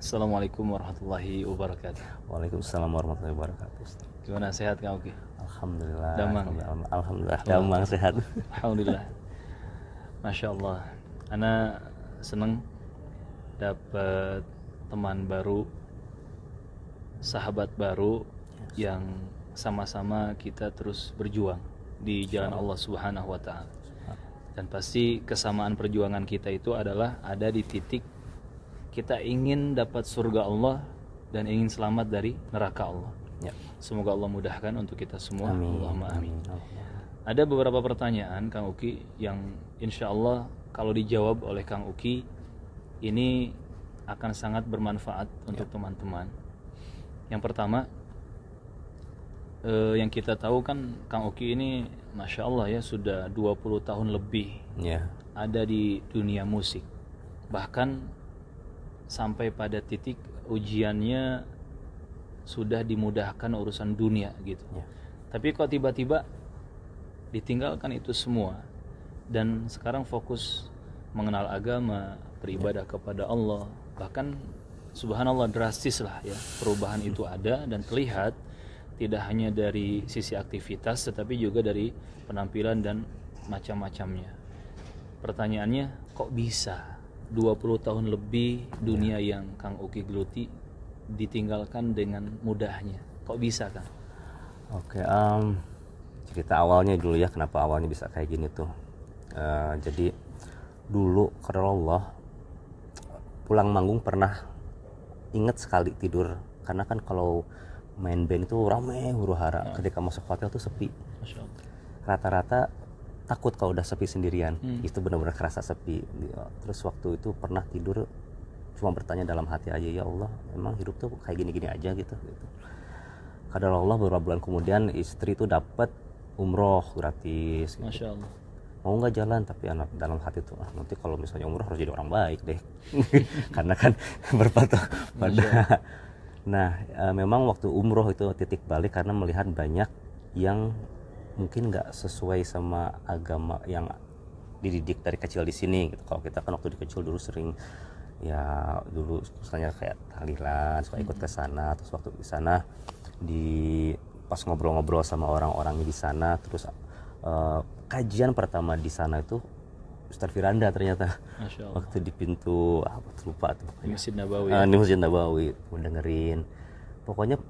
Assalamualaikum warahmatullahi wabarakatuh. Waalaikumsalam warahmatullahi wabarakatuh. Gimana, sehat Kang Uki? Alhamdulillah. Damang. Alhamdulillah damang sehat. Alhamdulillah. Masya Allah. Ana seneng dapat teman baru, sahabat baru yang sama-sama kita terus berjuang di jalan Allah Subhanahu wa taala. Dan pasti kesamaan perjuangan kita itu adalah ada di titik kita ingin dapat surga Allah dan ingin selamat dari neraka Allah. Ya. Semoga Allah mudahkan untuk kita semua. Amin. Allahumma amin. Amin. Ada beberapa pertanyaan Kang Uki yang insya Allah kalau dijawab oleh Kang Uki ini akan sangat bermanfaat untuk teman-teman. Yang pertama, yang kita tahu kan Kang Uki ini Masya Allah ya sudah 20 tahun lebih ada di dunia musik. Bahkan sampai pada titik ujiannya sudah dimudahkan urusan dunia gitu. Tapi kok tiba-tiba ditinggalkan itu semua dan sekarang fokus mengenal agama, beribadah kepada Allah. Bahkan subhanallah drastis lah ya, perubahan itu ada dan terlihat tidak hanya dari sisi aktivitas tetapi juga dari penampilan dan macam-macamnya. Pertanyaannya, kok bisa 20 tahun lebih dunia yang Kang Uki geluti ditinggalkan dengan mudahnya? Kok bisa, Kang? Oke, cerita awalnya dulu ya, kenapa awalnya bisa kayak gini tuh. Jadi dulu karena Allah pulang manggung pernah inget sekali tidur, karena kan kalau main band itu rame huru hara, ketika masuk hotel tuh sepi. Rata-rata takut kalau udah sepi sendirian. Itu benar-benar kerasa sepi. Terus waktu itu pernah tidur cuma bertanya dalam hati aja, ya Allah, emang hidup tuh kayak gini-gini aja gitu. Kadang Allah beberapa bulan kemudian istri tuh dapat umroh gratis gitu. Masya Allah. Mau nggak jalan, tapi anak dalam hati tuh nanti kalau misalnya umroh harus jadi orang baik deh. Karena kan berpatok pada. Nah, memang waktu umroh itu titik balik karena melihat banyak yang mungkin nggak sesuai sama agama yang dididik dari kecil di sini gitu. Kalau kita kan waktu di kecil dulu sering ya, dulu misalnya kayak tahlilan suka ikut ke sana, terus waktu di sana pas ngobrol-ngobrol sama orang-orang di sana, terus kajian pertama di sana itu Ustaz Firanda ternyata. Waktu di pintu lupa tuh di Masjid Nabawi. Di Masjid Nabawi dengerin. Pokoknya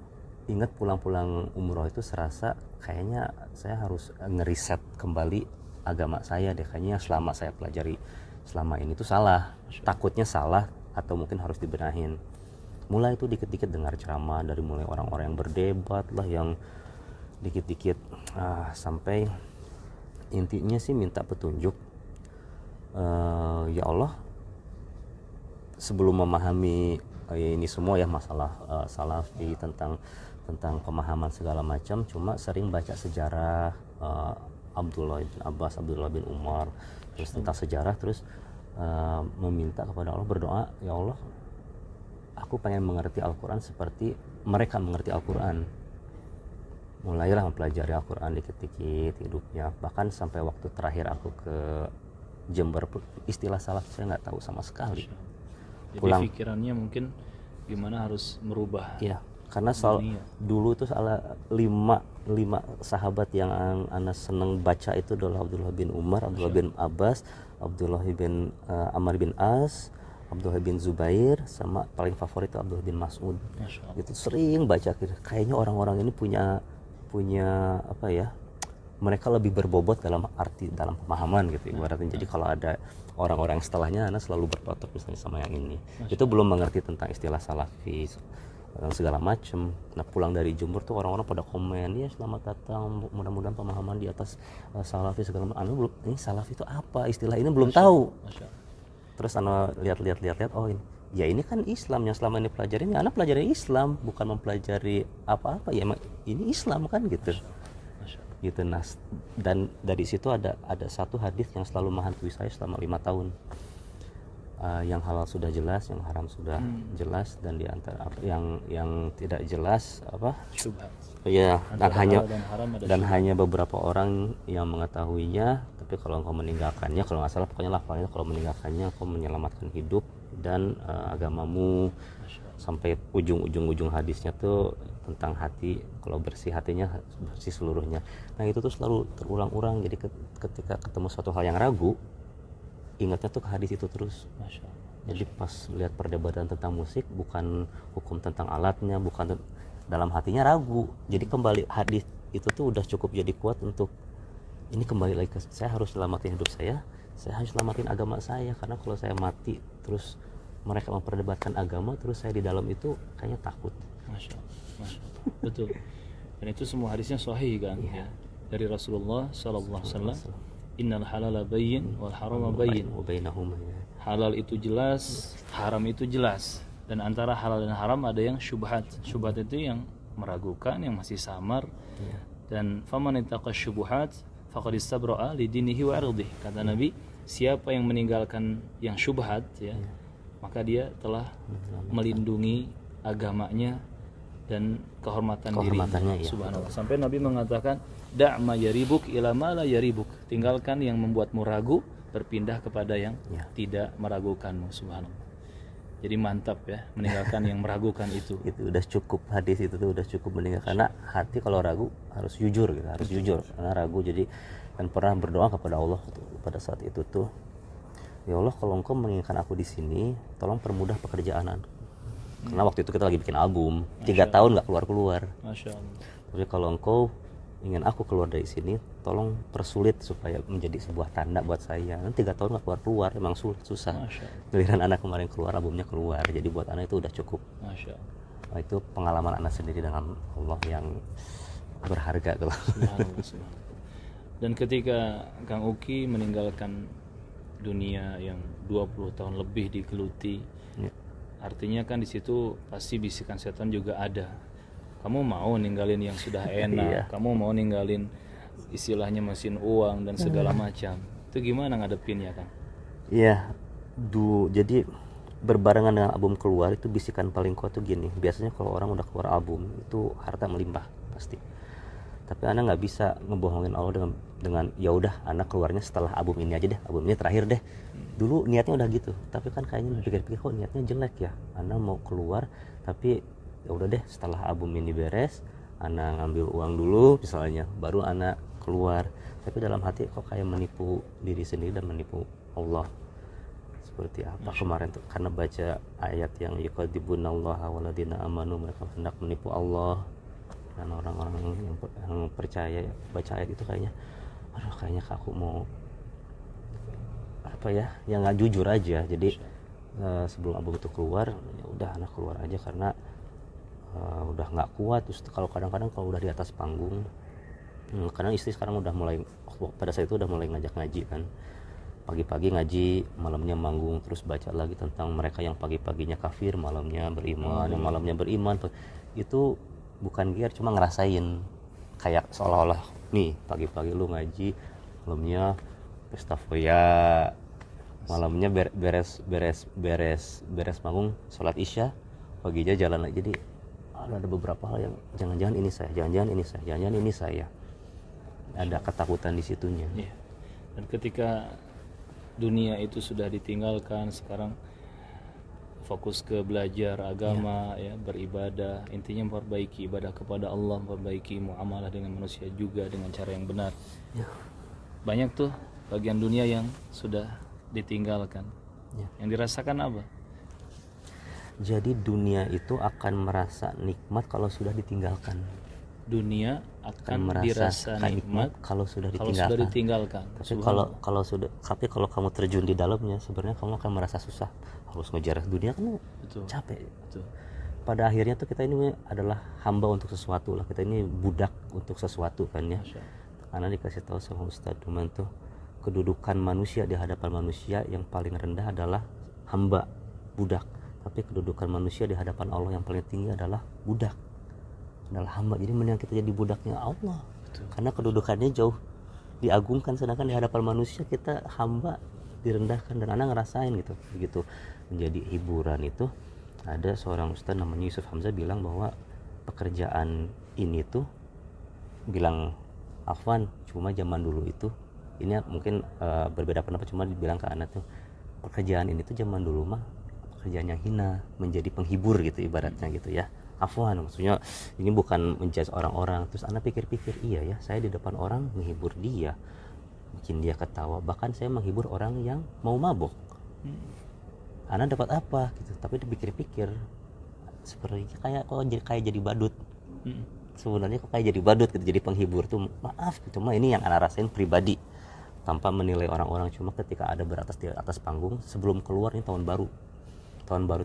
ingat pulang-pulang umroh itu serasa kayaknya saya harus ngeriset kembali agama saya deh. Kayaknya selama saya pelajari selama ini tuh salah. Takutnya salah atau mungkin harus dibenahin. Mulai itu dikit-dikit dengar ceramah dari mulai orang-orang yang berdebat lah, yang dikit-dikit sampai intinya sih minta petunjuk. Ya Allah, sebelum memahami ini semua ya masalah salafi, tentang pemahaman segala macam, cuma sering baca sejarah Abdullah bin Abbas, Abdullah bin Umar, terus tentang sejarah, terus meminta kepada Allah, berdoa, ya Allah, aku pengen mengerti Al-Quran seperti mereka mengerti Al-Quran. Mulailah mempelajari Al-Quran dikit-dikit hidupnya, bahkan sampai waktu terakhir aku ke Jember, istilah salaf saya nggak tahu sama sekali. Jadi pulang, pikirannya mungkin gimana harus merubah. Iya, karena dulu itu salah lima sahabat yang Anas seneng baca itu adalah Abdullah bin Umar, Abdullah bin Abbas, Abdullah bin Amr bin As, Abdullah bin Zubair, sama paling favorit itu Abdullah bin Mas'ud. Itu sering baca, kayaknya orang-orang ini punya apa ya, mereka lebih berbobot dalam pemahaman gitu ibaratnya. Jadi kalau ada orang-orang yang setelahnya, Anas selalu berpatok misalnya sama yang ini. Itu belum mengerti tentang istilah salafi segala macam. Nah, pulang dari Jember tuh orang-orang pada komen, ya selamat datang, mudah-mudahan pemahaman di atas salafi segala macam. Anu belum, ini salafi itu apa, istilah ini belum tahu. Terus Anu lihat, oh ini ya, ini kan Islam yang selama ini pelajarin, ya Anu pelajari Islam, bukan mempelajari apa-apa, ya emang ini Islam kan gitu. Gitu. Nah, dan dari situ ada satu hadis yang selalu menghantui saya selama 5 tahun. Yang halal sudah jelas, yang haram sudah jelas, dan di antara yang tidak jelas apa? Syubhat. Ya, dan hanya beberapa orang yang mengetahuinya. Tapi kalau engkau meninggalkannya, kalau nggak salah pokoknya lafalnya, kalau meninggalkannya engkau menyelamatkan hidup, dan agamamu, sampai ujung hadisnya tuh tentang hati, kalau bersih hatinya bersih seluruhnya. Nah itu tuh selalu terulang-ulang, jadi ketika ketemu suatu hal yang ragu, ingatnya tuh ke hadis itu terus. Jadi pas lihat perdebatan tentang musik, bukan hukum tentang alatnya, bukan dalam hatinya ragu, jadi kembali hadis itu tuh udah cukup jadi kuat untuk ini kembali lagi ke saya harus selamatin hidup saya harus selamatin agama saya, karena kalau saya mati terus mereka memperdebatkan agama terus saya di dalam itu kayaknya takut. Masya Allah. Betul. Dan itu semua hadisnya sahih kan, ya, dari Rasulullah SAW. Innal halala bayyin wal harama bayyin. Halal itu jelas, haram itu jelas. Dan antara halal dan haram ada yang syubhat. Syubhat itu yang meragukan, yang masih samar. Dan faman ittaqa syubhat faqad istabra'a li dinihi wa 'irdihi. Kata Nabi, siapa yang meninggalkan yang syubhat, ya, maka dia telah melindungi agamanya dan kehormatan dirinya. Subhanallah. Sampai Nabi mengatakan, da'ma yaribuk ila ma la yaribuk. Tinggalkan yang membuatmu ragu, berpindah kepada yang tidak meragukanmu. Subhanallah. Jadi mantap ya, meninggalkan yang meragukan itu. Itu udah cukup, hadis itu tuh udah cukup meninggalkan. Karena hati kalau ragu harus jujur gitu, harus jujur. Karena ragu, jadi dan pernah berdoa kepada Allah tuh, pada saat itu tuh, ya Allah, kalau Engkau menginginkan aku di sini, tolong permudah pekerjaan. Karena waktu itu kita lagi bikin album, 3 tahun nggak keluar. Masya Allah. Tapi kalau Engkau ingin aku keluar dari sini, tolong persulit supaya menjadi sebuah tanda buat saya. Nanti 3 tahun nggak keluar, emang susah. Giliran anak kemarin keluar, albumnya keluar. Jadi buat anak itu udah cukup. Masya Allah. Nah, itu pengalaman anak sendiri dengan Allah yang berharga tuh. Subhanallah. Dan ketika Kang Uki meninggalkan dunia yang 20 tahun lebih digeluti, artinya kan di situ pasti bisikan setan juga ada. Kamu mau ninggalin yang sudah enak, kamu mau ninggalin istilahnya mesin uang dan segala macam. Itu gimana ngadepinnya, Kang? Iya, jadi berbarengan dengan album keluar itu bisikan paling kuat tuh gini. Biasanya kalau orang udah keluar album itu harta melimpah pasti. Tapi Anda nggak bisa ngebohongin Allah dengan ya udah Anda keluarnya setelah album ini aja deh, album ini terakhir deh. Dulu niatnya udah gitu, tapi kan kayaknya dipikir-pikir kok niatnya jelek ya. Anda mau keluar tapi ya udah deh setelah album ini beres, Anda ngambil uang dulu misalnya, baru Anda keluar. Tapi dalam hati kok kayak menipu diri sendiri dan menipu Allah. Seperti apa kemarin tuh, karena baca ayat yang yuqadibunallaha waladina amanu, mereka hendak menipu Allah. Dan orang-orang yang percaya baca ayat itu kayaknya, aduh kayaknya aku mau apa ya, yang nggak jujur aja. Jadi sebelum album itu keluar, ya udah anak keluar aja karena udah nggak kuat. Terus kalau kadang-kadang kalau udah di atas panggung, karena istri sekarang udah mulai, pada saat itu udah mulai ngajak ngaji kan, pagi-pagi ngaji, malamnya manggung, terus baca lagi tentang mereka yang pagi-paginya kafir, malamnya beriman, yang malamnya beriman. Itu bukan giat, cuma ngerasain kayak seolah-olah nih pagi-pagi lu ngaji, malamnya pesta foya, malamnya beres manggung, sholat isya, paginya jalan lagi. Jadi ada beberapa hal yang jangan-jangan ini saya, ada ketakutan di situnya. Dan ketika dunia itu sudah ditinggalkan, sekarang fokus ke belajar agama, ya, beribadah, intinya memperbaiki ibadah kepada Allah, memperbaiki muamalah dengan manusia juga dengan cara yang benar. Banyak tuh bagian dunia yang sudah ditinggalkan. Yang dirasakan apa? Jadi dunia itu akan merasa nikmat kalau sudah ditinggalkan. Dunia akan dirasa nikmat kalau sudah ditinggalkan. Tapi kalau kamu terjun di dalamnya, sebenarnya kamu akan merasa susah. Harus ngejar dunia kan capek. Betul. Pada akhirnya tuh kita ini adalah hamba untuk sesuatu lah. Kita ini budak untuk sesuatu kan ya. Karena dikasih tahu sama Ustaz Duman tuh, kedudukan manusia di hadapan manusia yang paling rendah adalah hamba, budak. Tapi kedudukan manusia di hadapan Allah yang paling tinggi adalah budak, adalah hamba. Jadi mending kita jadi budaknya Allah. Betul. Karena kedudukannya jauh diagungkan, sedangkan di hadapan manusia kita hamba, direndahkan. Dan anak ngerasain gitu. Begitu menjadi hiburan itu, ada seorang ustaz namanya Yusuf Hamzah bilang bahwa pekerjaan ini tuh, bilang Afwan, cuma zaman dulu itu, ini mungkin berbeda pendapat, cuma dibilang ke anak tuh, pekerjaan ini tuh zaman dulu mah pekerjaan yang hina, menjadi penghibur gitu ibaratnya gitu ya. Afwan, maksudnya ini bukan menjudge orang-orang. Terus Ana pikir-pikir, iya ya, saya di depan orang menghibur dia, bikin dia ketawa, bahkan saya menghibur orang yang mau mabuk. Ana dapat apa gitu. Tapi dipikir-pikir seperti kayak jadi badut. Sebenarnya kok kayak jadi badut gitu, jadi penghibur tuh, maaf, cuma ini yang Ana rasain pribadi tanpa menilai orang-orang. Cuma ketika ada beratas di atas panggung sebelum keluar, ini tahun baru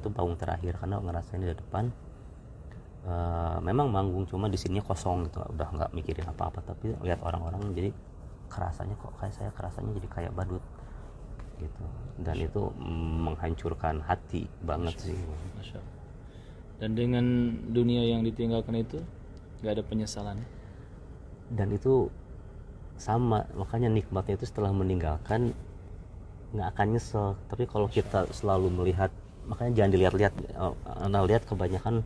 tuh panggung terakhir, karena ngerasain di depan memang manggung cuma di sininya kosong gitu, udah nggak mikirin apa-apa, tapi lihat orang-orang jadi kerasanya kok kayak saya kerasanya jadi kayak badut gitu, dan itu menghancurkan hati banget sih. Masya Allah. Dan dengan dunia yang ditinggalkan itu nggak ada penyesalan, dan itu sama, makanya nikmatnya itu setelah meninggalkan nggak akan nyesel. Tapi kalau kita selalu melihat, makanya jangan dilihat-lihat. Anda lihat kebanyakan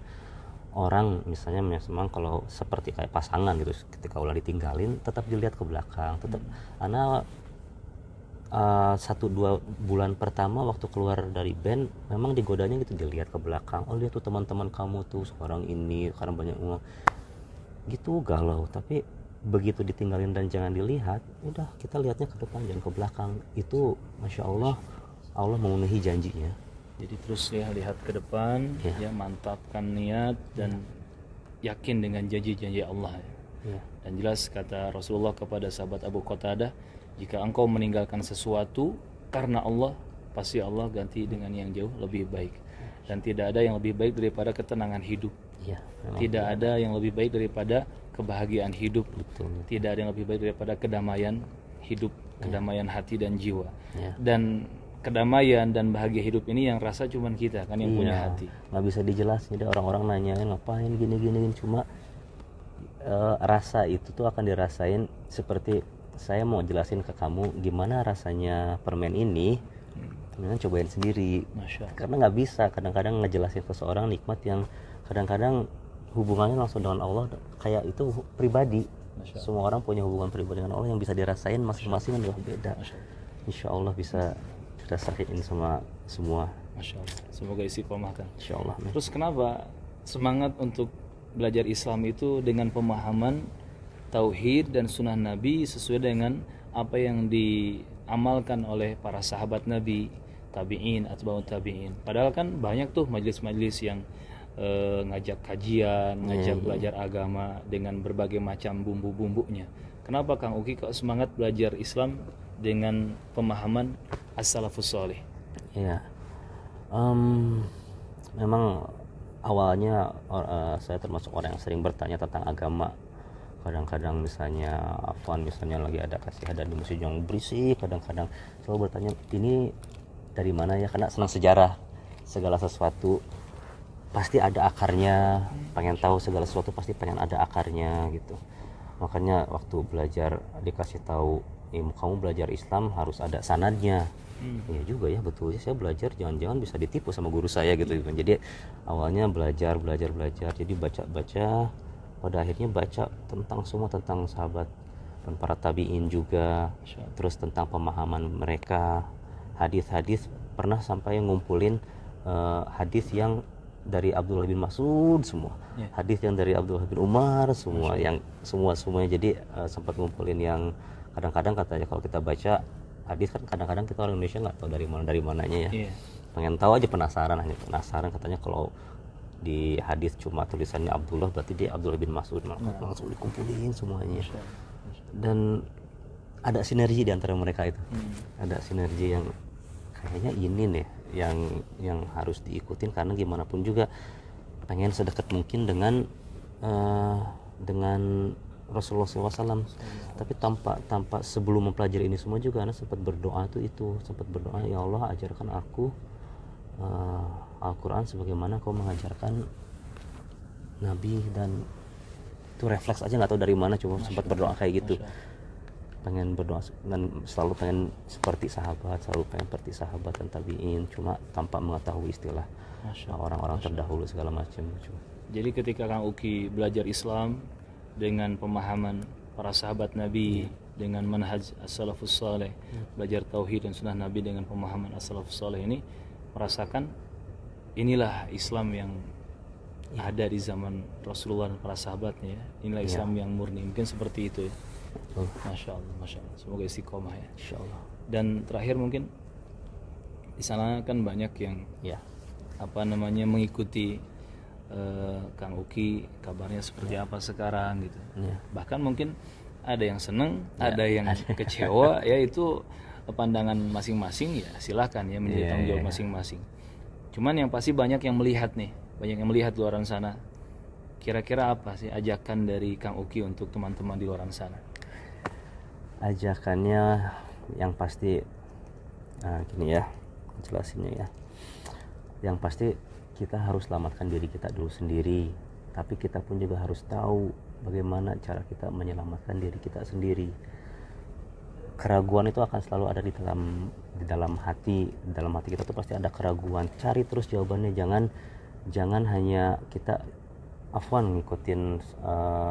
orang misalnya memang kalau seperti kayak pasangan gitu, ketika ulah ditinggalin tetap dilihat ke belakang, tetap. Ana 1-2 bulan pertama waktu keluar dari band memang digodanya gitu, dilihat ke belakang, oh lihat tuh teman-teman kamu tuh sekarang ini, sekarang banyak uang gitu, galau. Tapi begitu ditinggalin dan jangan dilihat, udah kita lihatnya ke depan jangan ke belakang. Itu Masya Allah, Allah memenuhi janjinya. Jadi terus ya lihat ke depan, ya mantapkan niat dan yakin dengan janji-janji Allah. Ya. Dan jelas kata Rasulullah kepada sahabat Abu Qatadah, jika engkau meninggalkan sesuatu karena Allah, pasti Allah ganti dengan yang jauh lebih baik. Dan tidak ada yang lebih baik daripada ketenangan hidup. Ya, tidak ada yang lebih baik daripada kebahagiaan hidup. Betul. Tidak ada yang lebih baik daripada kedamaian hidup, kedamaian hati dan jiwa. Dan kedamaian dan bahagia hidup ini yang rasa cuman kita kan yang punya hati. Nggak bisa dijelasin deh, orang-orang nanyain ngapain gini-gini, cuma rasa itu tuh akan dirasain. Seperti saya mau jelasin ke kamu gimana rasanya permen ini, kemudian cobain sendiri. Karena nggak bisa kadang-kadang ngejelasin ke seorang nikmat yang kadang-kadang hubungannya langsung dengan Allah, kayak itu pribadi. Semua orang punya hubungan pribadi dengan Allah yang bisa dirasain masing-masing adalah beda. Insya Allah bisa rasain sama semua. Masya Allah. Semoga istiqomah kan. Insya Allah. Terus kenapa semangat untuk belajar Islam itu dengan pemahaman tauhid dan sunnah Nabi sesuai dengan apa yang diamalkan oleh para sahabat Nabi, tabi'in, atba'ut tabi'in. Padahal kan banyak tuh majelis-majelis yang ngajak kajian, ngajak belajar agama dengan berbagai macam bumbu-bumbunya. Kenapa Kang Uki kok semangat belajar Islam dengan pemahaman as-salafus salih? Ya, memang awalnya saya termasuk orang yang sering bertanya tentang agama. Kadang-kadang misalnya Afwan misalnya lagi ada kasihadan di masjid yang berisik, kadang-kadang selalu bertanya ini dari mana ya, karena senang sejarah. Segala sesuatu pasti ada akarnya, pengen tahu segala sesuatu pasti pengen ada akarnya gitu. Makanya waktu belajar dikasih tahu, kamu belajar Islam harus ada sanadnya. Iya juga ya, betul ya, saya belajar jangan-jangan bisa ditipu sama guru saya gitu. Jadi awalnya belajar, jadi baca, pada akhirnya baca tentang semua, tentang sahabat dan para tabi'in juga, terus tentang pemahaman mereka, hadis-hadis, pernah sampai ngumpulin hadis yang dari Abdullah bin Mas'ud semua, hadis yang dari Abdullah bin Umar semua, yang semuanya. Jadi sempat ngumpulin yang kadang-kadang katanya kalau kita baca hadis kan kadang-kadang kita orang Indonesia nggak tahu dari mananya ya. Pengen tahu aja, penasaran katanya kalau di hadis cuma tulisannya Abdullah berarti dia Abdullah bin Mas'ud, langsung dikumpulin semuanya. Dan ada sinergi di antara mereka itu. Ada sinergi yang kayaknya ini nih yang harus diikutin, karena gimana pun juga pengen sedekat mungkin dengan Rasulullah SAW. Tapi tanpa sebelum mempelajari ini semua juga Ana sempat berdoa sempat berdoa, ya Allah ajarkan aku Al-Quran sebagaimana kau mengajarkan Nabi. Dan itu refleks aja, nggak tahu dari mana, cuma sempat berdoa kayak gitu. Pengen berdoa dan selalu pengen seperti sahabat dan tabi'in, cuma tanpa mengetahui istilah orang-orang terdahulu segala macam. Jadi ketika Kang Uki belajar Islam dengan pemahaman para sahabat Nabi, dengan manhaj as-salafus salih, belajar tauhid dan sunnah Nabi dengan pemahaman as-salafus salih ini, merasakan inilah Islam yang ada di zaman Rasulullah dan para sahabatnya ya. Inilah Islam yang murni. Mungkin seperti itu ya. Masya Allah, Masya Allah. Semoga istiqomah ya. Insya Allah. Dan terakhir mungkin di sana kan banyak yang mengikuti Kang Uki, kabarnya seperti apa sekarang gitu. Bahkan mungkin ada yang seneng, ada yang kecewa, ya itu pandangan masing-masing ya, silakan ya menjadi tanggung jawab masing-masing. Cuman yang pasti banyak yang melihat nih, banyak yang melihat di luar sana. Kira-kira apa sih ajakan dari Kang Uki untuk teman-teman di luar sana? Ajakannya yang pasti gini ya, jelasinnya ya. Yang pasti kita harus selamatkan diri kita dulu sendiri, tapi kita pun juga harus tahu bagaimana cara kita menyelamatkan diri kita sendiri. Keraguan itu akan selalu ada di dalam hati kita tuh pasti ada keraguan. Cari terus jawabannya, jangan hanya kita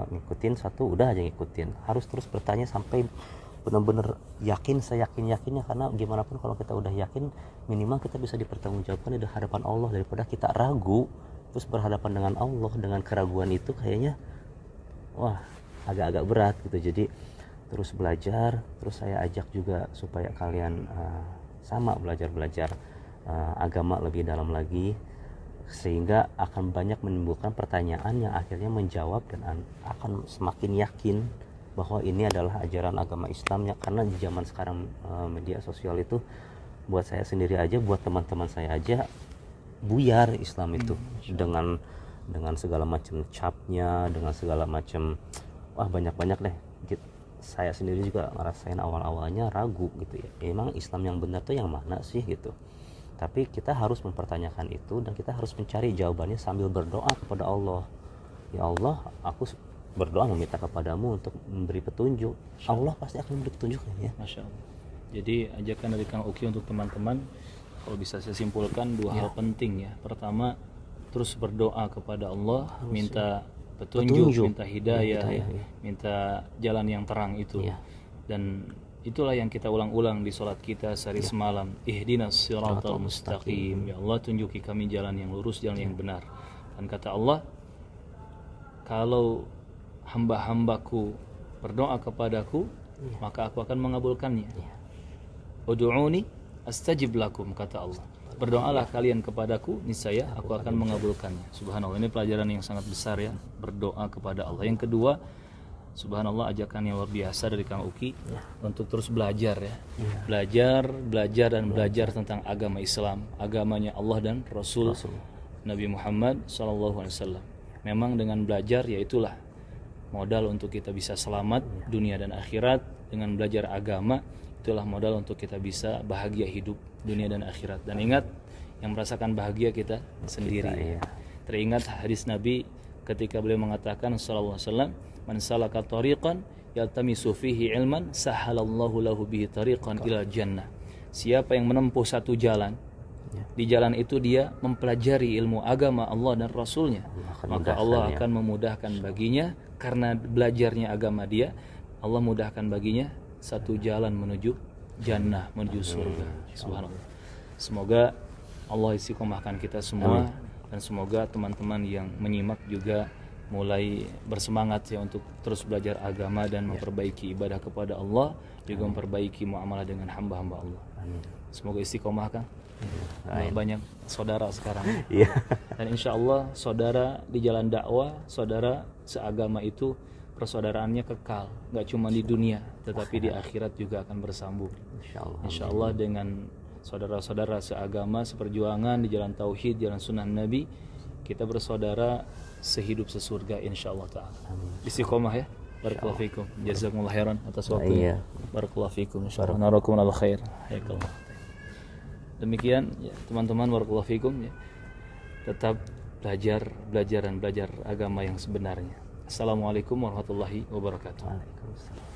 ngikutin satu udah aja ngikutin. Harus terus bertanya sampai benar-benar yakin, seyakin-yakinnya, karena gimana pun kalau kita udah yakin, minimal kita bisa dipertanggungjawabkan di hadapan Allah, daripada kita ragu terus berhadapan dengan Allah dengan keraguan itu, kayaknya agak-agak berat gitu. Jadi terus belajar, terus saya ajak juga supaya kalian sama belajar agama lebih dalam lagi, sehingga akan banyak menimbulkan pertanyaan yang akhirnya menjawab dan akan semakin yakin bahwa ini adalah ajaran agama Islamnya. Karena di zaman sekarang media sosial itu, buat saya sendiri aja, buat teman-teman saya aja, buyar Islam itu dengan segala macam capnya, dengan segala macam banyak deh. Saya sendiri juga ngerasain awal-awalnya ragu gitu ya, emang Islam yang benar tuh yang mana sih gitu. Tapi kita harus mempertanyakan itu dan kita harus mencari jawabannya sambil berdoa kepada Allah. Ya Allah, aku berdoa meminta kepadamu untuk memberi petunjuk. Allah pasti akan memberi petunjuk ya. Masya Allah. Jadi ajakan dari Kang Uki untuk teman-teman, kalau bisa saya simpulkan dua hal penting ya. Pertama, terus berdoa kepada Allah, minta petunjuk, minta hidayah, minta jalan yang terang itu. Dan itulah yang kita ulang-ulang di sholat kita sehari semalam. Ihdinas siratal mustaqim. Ya Allah, tunjuki kami jalan yang lurus, jalan yang benar. Dan kata Allah, kalau hamba-hambaku berdoa kepadaku, maka aku akan mengabulkannya. Ud'uni astajib lakum, kata Allah. Berdoalah kalian kepadaku, niscaya aku akan mengabulkannya. Subhanallah, ini pelajaran yang sangat besar ya, berdoa kepada Allah. Yang kedua, subhanallah, ajakan yang luar biasa dari Kang Uki untuk terus belajar ya. Belajar tentang agama Islam, agamanya Allah dan Rasul Nabi Muhammad SAW. Memang dengan belajar, yaitulah modal untuk kita bisa selamat dunia dan akhirat. Dengan belajar agama, itulah modal untuk kita bisa bahagia hidup dunia dan akhirat. Dan ingat, yang merasakan bahagia kita sendiri. Teringat hadis Nabi ketika beliau mengatakan sallallahu alaihi wasallam, man salaka tariqan yaltamisu fihi ilman sahalallahu lahu bihi tariqan ila jannah. Siapa yang menempuh satu jalan, di jalan itu dia mempelajari ilmu agama Allah dan Rasulnya, maka Allah akan memudahkan baginya. Karena belajarnya agama dia, Allah mudahkan baginya satu jalan menuju jannah, menuju surga. Subhanallah. Semoga Allah istiqomahkan kita semua. Dan semoga teman-teman yang menyimak juga mulai bersemangat ya untuk terus belajar agama dan memperbaiki ibadah kepada Allah, juga memperbaiki muamalah dengan hamba-hamba Allah. Semoga istiqomah, Kang. Banyak saudara sekarang. Dan insya Allah saudara di jalan dakwah, saudara seagama itu persaudaraannya kekal, nggak cuma di dunia tetapi di akhirat juga akan bersambung. Insya Allah dengan saudara-saudara seagama, seperjuangan di jalan tauhid, jalan sunnah Nabi, kita bersaudara sehidup sesurga insya Allah ta'ala. Istiqomah ya. Barakallahu fikum. Jazakumullah khairan atas waktunya. Barakallahu fikum. Insyaallah narakum ala khair. Hayakallah. Demikian ya, teman-teman, barakallahu fikum ya. Tetap belajar agama yang sebenarnya. Assalamualaikum warahmatullahi wabarakatuh. Waalaikumsalam.